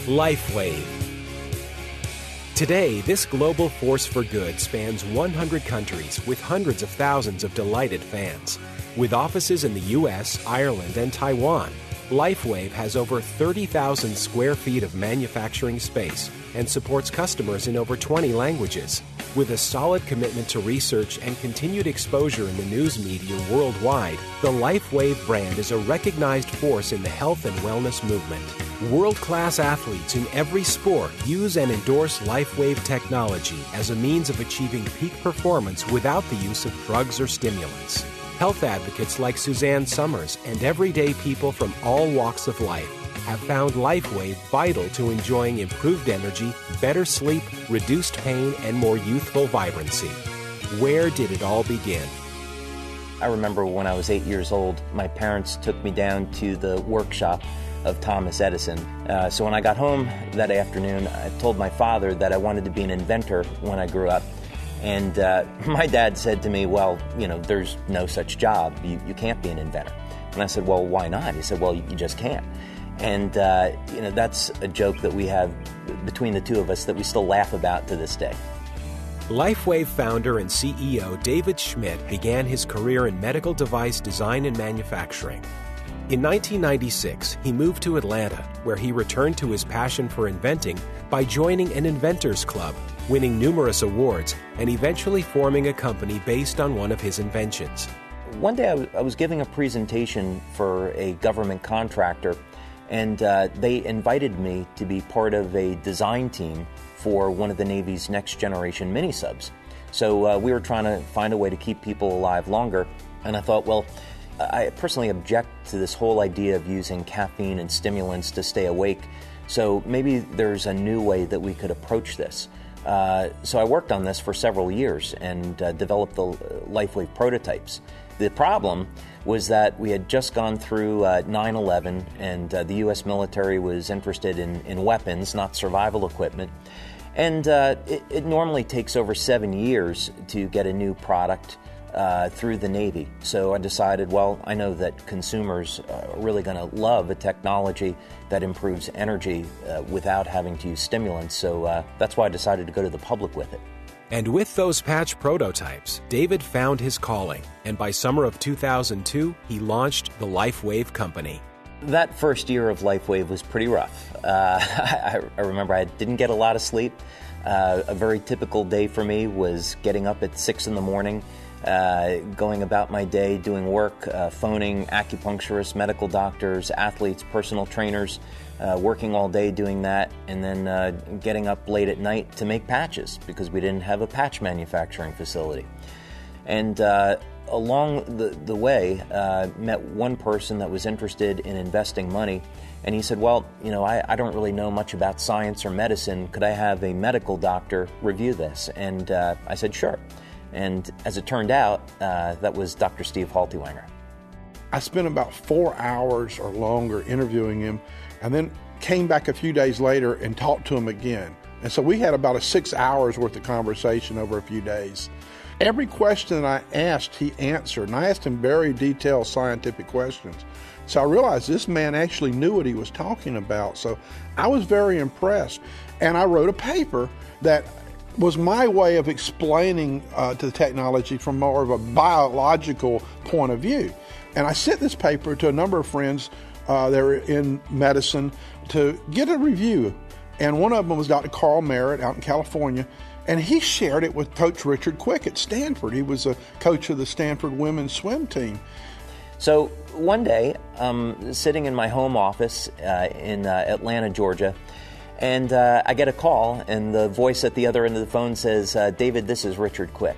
LifeWave. Today, this global force for good spans 100 countries with hundreds of thousands of delighted fans. With offices in the U.S., Ireland, and Taiwan, LifeWave has over 30,000 square feet of manufacturing space and supports customers in over 20 languages. With a solid commitment to research and continued exposure in the news media worldwide, the LifeWave brand is a recognized force in the health and wellness movement. World-class athletes in every sport use and endorse LifeWave technology as a means of achieving peak performance without the use of drugs or stimulants. Health advocates like Suzanne Summers and everyday people from all walks of life have found LifeWave vital to enjoying improved energy, better sleep, reduced pain, and more youthful vibrancy. Where did it all begin? I remember when I was 8 years old, my parents took me down to the workshop of Thomas Edison. So when I got home that afternoon, I told my father that I wanted to be an inventor when I grew up. And my dad said to me, well, there's no such job. You can't be an inventor. And I said, well, why not? He said, well, you just can't. And, that's a joke that we have between the two of us that we still laugh about to this day. LifeWave founder and CEO David Schmidt began his career in medical device design and manufacturing. In 1996, he moved to Atlanta, where he returned to his passion for inventing by joining an inventors club, winning numerous awards, and eventually forming a company based on one of his inventions. One day I was giving a presentation for a government contractor, and they invited me to be part of a design team for one of the Navy's next generation mini-subs. So we were trying to find a way to keep people alive longer, and I thought, well, I personally object to this whole idea of using caffeine and stimulants to stay awake, so maybe there's a new way that we could approach this. So I worked on this for several years and developed the LifeWave prototypes. The problem was that we had just gone through 9/11, and the U.S. military was interested in weapons, not survival equipment. And it normally takes over 7 years to get a new product through the Navy. So I decided, well, I know that consumers are really going to love a technology that improves energy without having to use stimulants. So that's why I decided to go to the public with it. And with those patch prototypes, David found his calling, and by summer of 2002, he launched the LifeWave company. That first year of LifeWave was pretty rough. I remember I didn't get a lot of sleep. A very typical day for me was getting up at 6 in the morning, going about my day, doing work, phoning acupuncturists, medical doctors, athletes, personal trainers, working all day doing that, and then getting up late at night to make patches because we didn't have a patch manufacturing facility. And along the way, met one person that was interested in investing money, and he said, well, I don't really know much about science or medicine. Could I have a medical doctor review this? And I said, sure. And as it turned out, that was Dr. Steve Haltiwanger. I spent about 4 hours or longer interviewing him, and then came back a few days later and talked to him again. And so we had about a 6 hours worth of conversation over a few days. Every question I asked, he answered, and I asked him very detailed scientific questions. So I realized this man actually knew what he was talking about. So I was very impressed, and I wrote a paper that was my way of explaining to the technology from more of a biological point of view. And I sent this paper to a number of friends that were in medicine to get a review. And one of them was Dr. Carl Merritt out in California, and he shared it with Coach Richard Quick at Stanford. He was a coach of the Stanford women's swim team. So one day, I'm sitting in my home office in Atlanta, Georgia, and I get a call, and the voice at the other end of the phone says, David, this is Richard Quick.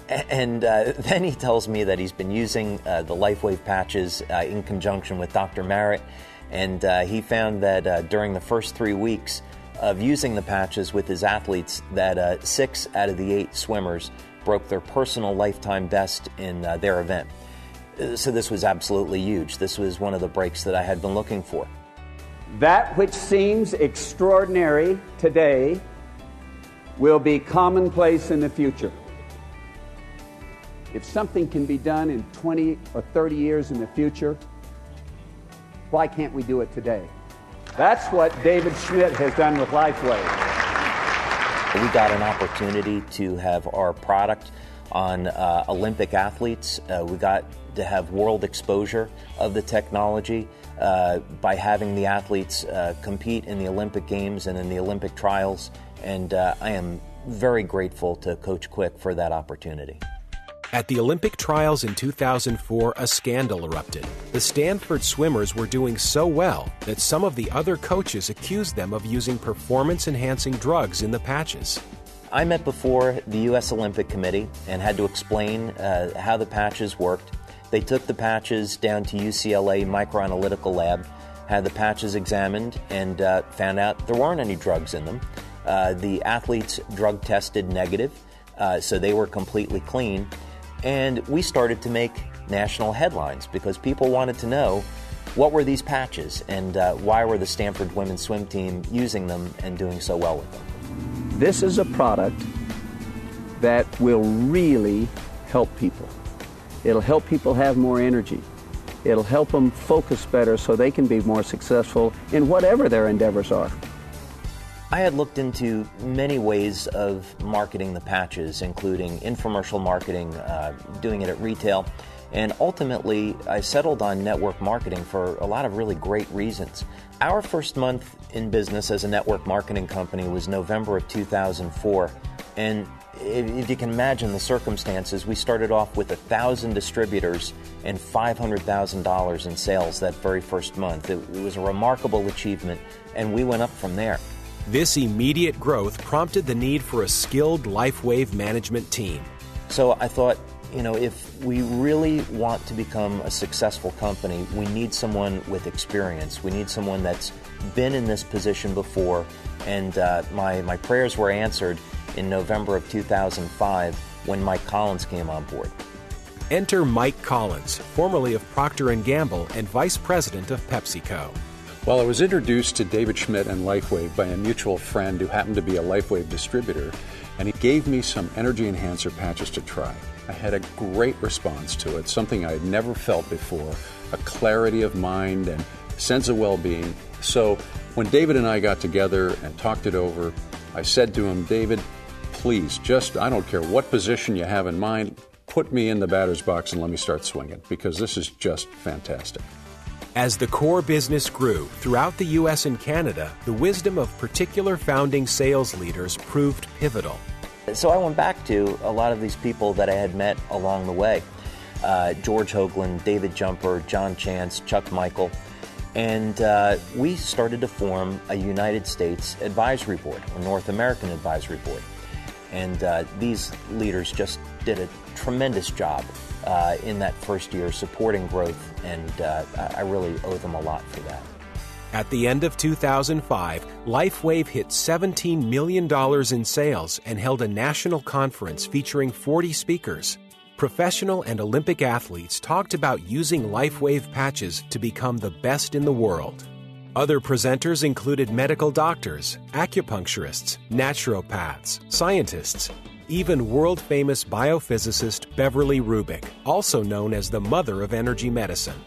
And then he tells me that he's been using the LifeWave patches in conjunction with Dr. Merritt, and he found that during the first 3 weeks of using the patches with his athletes, that 6 out of the 8 swimmers broke their personal lifetime best in their event. So this was absolutely huge. This was one of the breaks that I had been looking for. That which seems extraordinary today will be commonplace in the future. If something can be done in 20 or 30 years in the future, why can't we do it today? That's what David Schmidt has done with LifeWave. We got an opportunity to have our product on Olympic athletes. We got to have world exposure of the technology by having the athletes compete in the Olympic Games and in the Olympic trials. And I am very grateful to Coach Quick for that opportunity. At the Olympic trials in 2004, a scandal erupted. The Stanford swimmers were doing so well that some of the other coaches accused them of using performance-enhancing drugs in the patches. I met before the U.S. Olympic Committee and had to explain how the patches worked. They took the patches down to UCLA Microanalytical Lab, had the patches examined, and found out there weren't any drugs in them. The athletes drug tested negative, so they were completely clean. And we started to make national headlines because people wanted to know what were these patches and why were the Stanford women's swim team using them and doing so well with them. This is a product that will really help people. It'll help people have more energy. It'll help them focus better so they can be more successful in whatever their endeavors are. I had looked into many ways of marketing the patches, including infomercial marketing, doing it at retail, and ultimately I settled on network marketing for a lot of really great reasons. Our first month in business as a network marketing company was November of 2004, and if you can imagine the circumstances, we started off with 1,000 distributors and $500,000 in sales that very first month. It was a remarkable achievement, and we went up from there. This immediate growth prompted the need for a skilled LifeWave management team. So I thought, if we really want to become a successful company, we need someone with experience. We need someone that's been in this position before. And my prayers were answered in November of 2005 when Mike Collins came on board. Enter Mike Collins, formerly of Procter & Gamble and Vice President of PepsiCo. Well, I was introduced to David Schmidt and LifeWave by a mutual friend who happened to be a LifeWave distributor, and he gave me some energy enhancer patches to try. I had a great response to it, something I had never felt before, a clarity of mind and sense of well-being. So when David and I got together and talked it over, I said to him, David, please, I don't care what position you have in mind, put me in the batter's box and let me start swinging, because this is just fantastic. As the core business grew throughout the U.S. and Canada, the wisdom of particular founding sales leaders proved pivotal. So I went back to a lot of these people that I had met along the way. George Hoagland, David Jumper, John Chance, Chuck Michael. And we started to form a United States advisory board, a North American advisory board. And these leaders just did a tremendous job in that first year supporting growth, and I really owe them a lot for that. At the end of 2005, LifeWave hit $17 million in sales and held a national conference featuring 40 speakers. Professional and Olympic athletes talked about using LifeWave patches to become the best in the world. Other presenters included medical doctors, acupuncturists, naturopaths, scientists, even world-famous biophysicist Beverly Rubik, also known as the mother of energy medicine.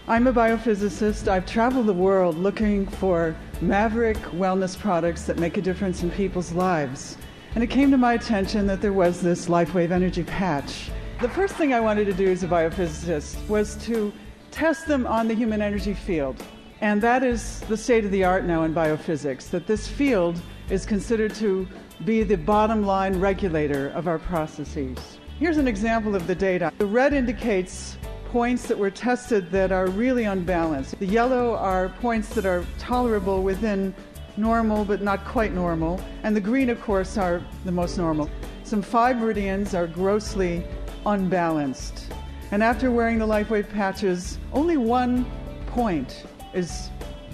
I'm a biophysicist. I've traveled the world looking for maverick wellness products that make a difference in people's lives. And it came to my attention that there was this LifeWave Energy patch. The first thing I wanted to do as a biophysicist was to test them on the human energy field. And that is the state of the art now in biophysics, that this field is considered to be the bottom line regulator of our processes. Here's an example of the data. The red indicates points that were tested that are really unbalanced. The yellow are points that are tolerable within normal but not quite normal. And the green, of course, are the most normal. Some 5 meridians are grossly unbalanced. And after wearing the LifeWave patches, only 1 point is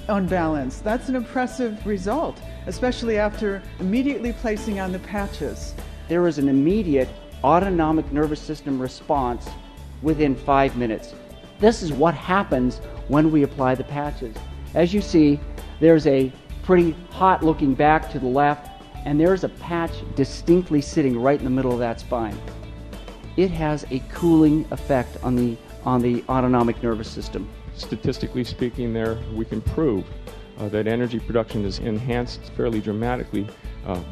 unbalanced. That's an impressive result, especially after immediately placing on the patches. There is an immediate autonomic nervous system response within 5 minutes. This is what happens when we apply the patches. As you see, there's a pretty hot looking back to the left, and there's a patch distinctly sitting right in the middle of that spine. It has a cooling effect on the autonomic nervous system. Statistically speaking, there we can prove that energy production is enhanced fairly dramatically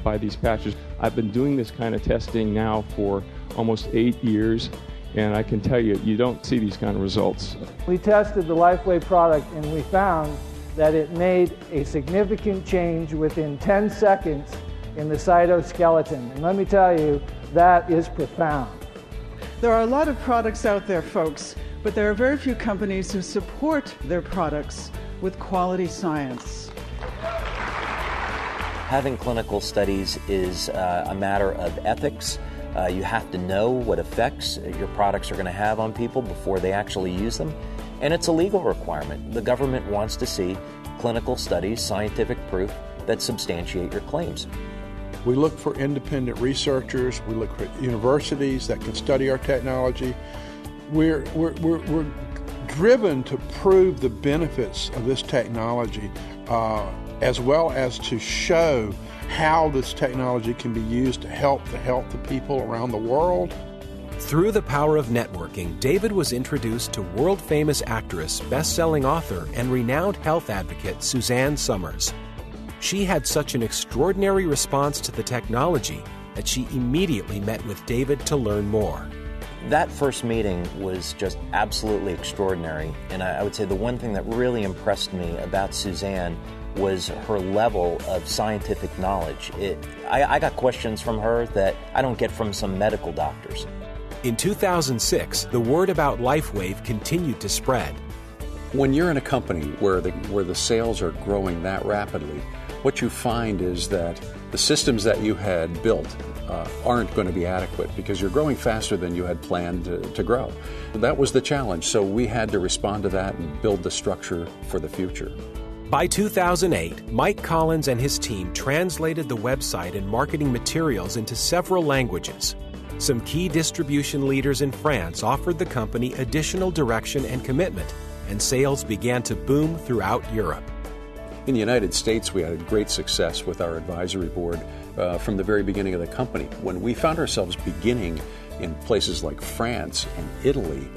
by these patches. I've been doing this kind of testing now for almost 8 years, and I can tell you, you don't see these kind of results. We tested the LifeWave product and we found that it made a significant change within 10 seconds in the cytoskeleton. And let me tell you, that is profound. There are a lot of products out there, folks, but there are very few companies who support their products with quality science. Having clinical studies is a matter of ethics. You have to know what effects your products are going to have on people before they actually use them. And it's a legal requirement. The government wants to see clinical studies, scientific proof that substantiate your claims. We look for independent researchers. We look for universities that can study our technology. We're driven to prove the benefits of this technology, as well as to show how this technology can be used to help the health of people around the world. Through the power of networking, David was introduced to world-famous actress, best-selling author, and renowned health advocate Suzanne Somers. She had such an extraordinary response to the technology that she immediately met with David to learn more. That first meeting was just absolutely extraordinary, and I would say the one thing that really impressed me about Suzanne was her level of scientific knowledge. I got questions from her that I don't get from some medical doctors. In 2006, the word about LifeWave continued to spread. When you're in a company where the sales are growing that rapidly, what you find is that the systems that you had built aren't going to be adequate because you're growing faster than you had planned to grow. That was the challenge, so we had to respond to that and build the structure for the future. By 2008, Mike Collins and his team translated the website and marketing materials into several languages. Some key distribution leaders in France offered the company additional direction and commitment, and sales began to boom throughout Europe. In the United States, we had great success with our advisory board from the very beginning of the company. When we found ourselves beginning in places like France and Italy,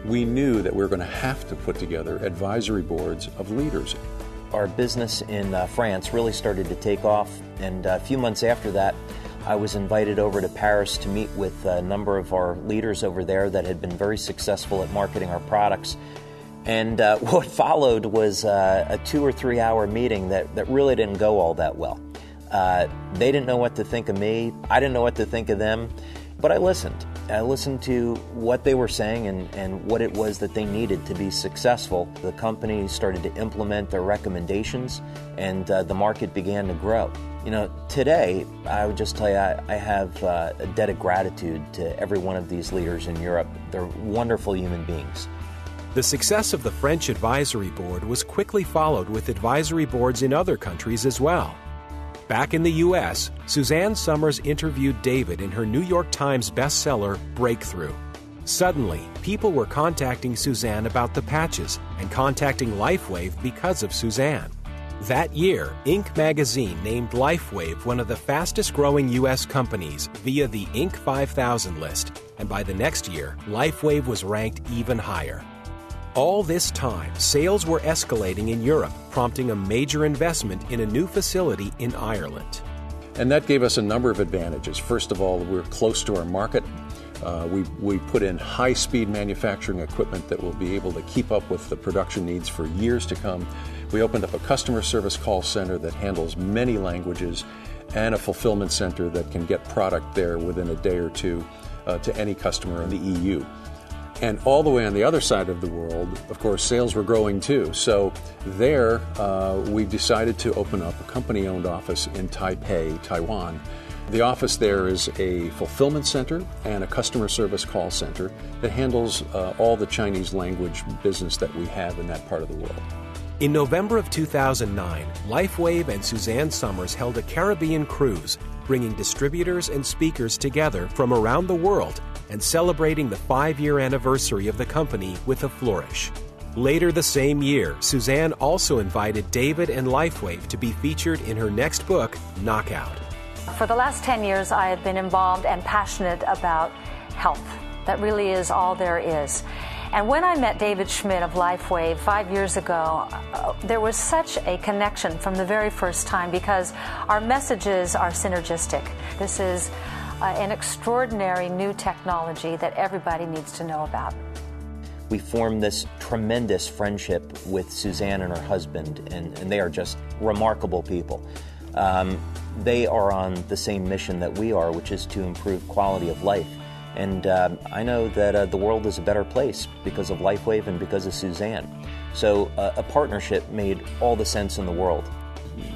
we knew that we were going to have to put together advisory boards of leaders. Our business in France really started to take off, and a few months after that, I was invited over to Paris to meet with a number of our leaders over there that had been very successful at marketing our products. And what followed was a 2 or 3 hour meeting that really didn't go all that well. They didn't know what to think of me. I didn't know what to think of them. But I listened. I listened to what they were saying and what it was that they needed to be successful. The company started to implement their recommendations, and the market began to grow. You know, today, I would just tell you, I have a debt of gratitude to every one of these leaders in Europe. They're wonderful human beings. The success of the French advisory board was quickly followed with advisory boards in other countries as well. Back in the U.S., Suzanne Somers interviewed David in her New York Times bestseller, Breakthrough. Suddenly, people were contacting Suzanne about the patches and contacting LifeWave because of Suzanne. That year, Inc. magazine named LifeWave one of the fastest-growing U.S. companies via the Inc. 5000 list, and by the next year, LifeWave was ranked even higher. All this time, sales were escalating in Europe, prompting a major investment in a new facility in Ireland. And that gave us a number of advantages. First of all, we're close to our market. We put in high-speed manufacturing equipment that will be able to keep up with the production needs for years to come. We opened up a customer service call center that handles many languages and a fulfillment center that can get product there within a day or two to any customer in the EU. And all the way on the other side of the world, of course, sales were growing too. So there, we decided to open up a company-owned office in Taipei, Taiwan. The office there is a fulfillment center and a customer service call center that handles all the Chinese language business that we have in that part of the world. In November of 2009, LifeWave and Suzanne Somers held a Caribbean cruise, bringing distributors and speakers together from around the world and celebrating the 5-year anniversary of the company with a flourish. Later the same year, Suzanne also invited David and LifeWave to be featured in her next book, Knockout. For the last 10 years, I have been involved and passionate about health. That really is all there is. And when I met David Schmidt of LifeWave 5 years ago, there was such a connection from the very first time because our messages are synergistic. This is an extraordinary new technology that everybody needs to know about. We formed this tremendous friendship with Suzanne and her husband, and they are just remarkable people. They are on the same mission that we are, which is to improve quality of life. And I know that the world is a better place because of LifeWave and because of Suzanne. So a partnership made all the sense in the world.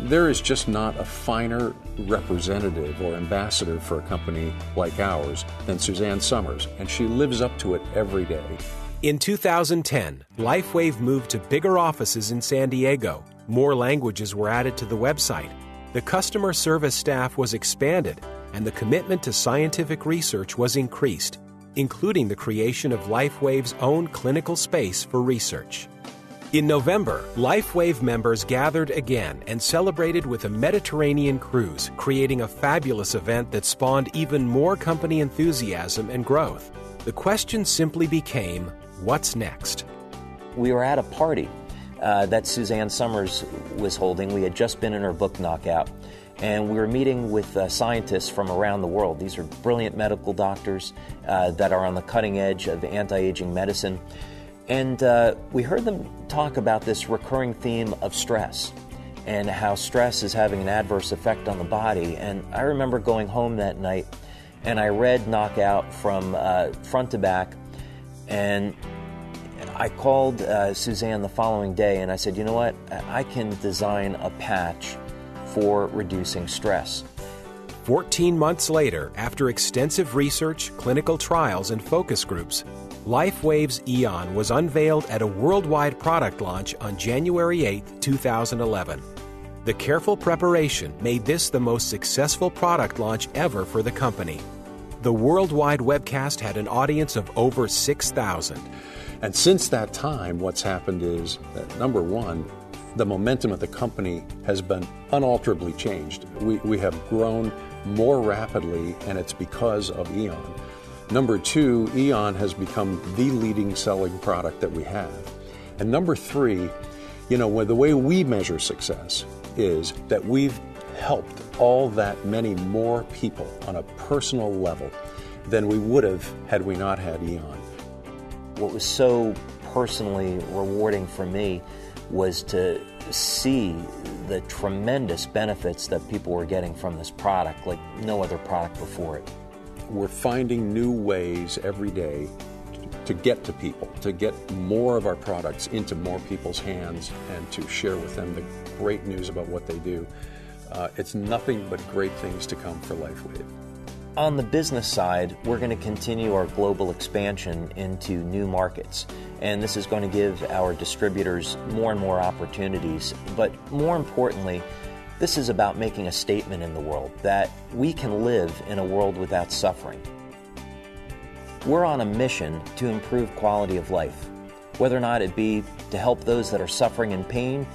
There is just not a finer representative or ambassador for a company like ours than Suzanne Summers, and she lives up to it every day. In 2010, LifeWave moved to bigger offices in San Diego. More languages were added to the website. The customer service staff was expanded, and the commitment to scientific research was increased, including the creation of LifeWave's own clinical space for research. In November, LifeWave members gathered again and celebrated with a Mediterranean cruise, creating a fabulous event that spawned even more company enthusiasm and growth. The question simply became, what's next? We were at a party that Suzanne Summers was holding. We had just been in her book Knockout, and we were meeting with scientists from around the world. These are brilliant medical doctors that are on the cutting edge of anti-aging medicine. And we heard them talk about this recurring theme of stress and how stress is having an adverse effect on the body. And I remember going home that night and I read Knockout from front to back, and I called Suzanne the following day and I said, you know what, I can design a patch for reducing stress. 14 months later, after extensive research, clinical trials, and focus groups, LifeWave's Eon was unveiled at a worldwide product launch on January 8, 2011. The careful preparation made this the most successful product launch ever for the company. The worldwide webcast had an audience of over 6,000. And since that time, what's happened is that, number one, the momentum of the company has been unalterably changed. We have grown more rapidly, and it's because of Eon. Number two, Eon has become the leading selling product that we have. And number three, the way we measure success is that we've helped all that many more people on a personal level than we would have had we not had Eon. What was so personally rewarding for me was to see the tremendous benefits that people were getting from this product like no other product before it. We're finding new ways every day to get to people, to get more of our products into more people's hands and to share with them the great news about what they do. It's nothing but great things to come for LifeWave. On the business side, we're going to continue our global expansion into new markets. And this is going to give our distributors more and more opportunities. But more importantly, this is about making a statement in the world that we can live in a world without suffering. We're on a mission to improve quality of life, whether or not it be to help those that are suffering in pain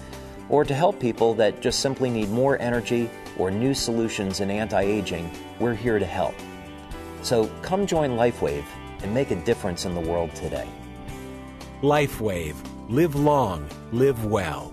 or to help people that just simply need more energy or new solutions in anti-aging. We're here to help. So come join LifeWave and make a difference in the world today. LifeWave. Live long, live well.